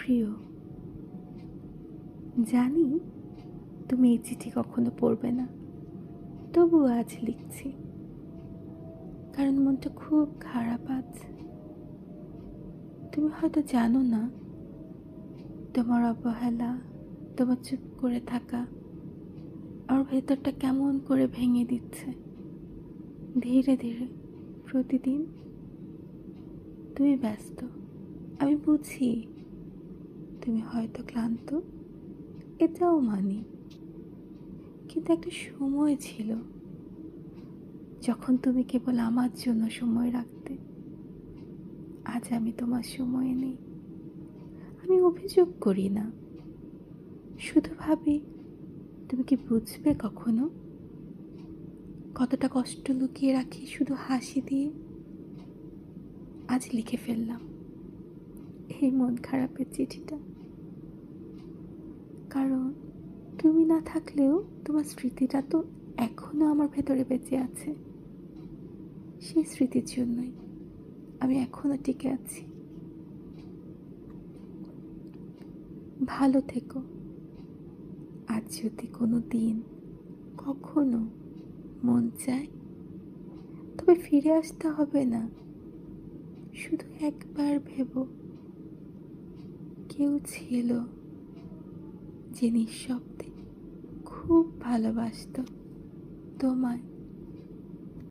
প্রিয়, জানি তুমি এই চিঠি কখনো পড়বে না, তবুও আজ লিখছি, কারণ মনটা খুব খারাপ আজ। তুমি হয়তো জানো না, তোমার অবহেলা, তোমার চুপ করে থাকা আর ভেতরটা কেমন করে ভেঙে দিচ্ছে ধীরে ধীরে প্রতিদিন। তুমি ব্যস্ত, আমি বুঝি। তুমি হয়তো ক্লান্ত, এটাও মানি। কিন্তু একটা সময় ছিল যখন তুমি কেবল আমার জন্য সময় রাখতে। আজ আমি তোমার সময়ে নেই। আমি অভিযোগ করি না, শুধু ভাবি তুমি কি বুঝবে কখনো কতটা কষ্ট লুকিয়ে রাখি শুধু হাসি দিয়ে। আজ লিখে ফেললাম এই মন খারাপের চিঠিটা, কারণ তুমি না থাকলেও তোমার স্মৃতিটা তো এখনো আমার ভেতরে বেঁচে আছে। সেই স্মৃতির জন্যই আমি এখনো টিকে আছি। ভালো থেকো। আজ যদি কোনো দিন কখনো মন চায়, তবে ফিরে আসতে হবে না। শুধু একবার ভেবো, কেউ ছিল যে নিঃশব্দে খুব ভালোবাসতো তোমায়।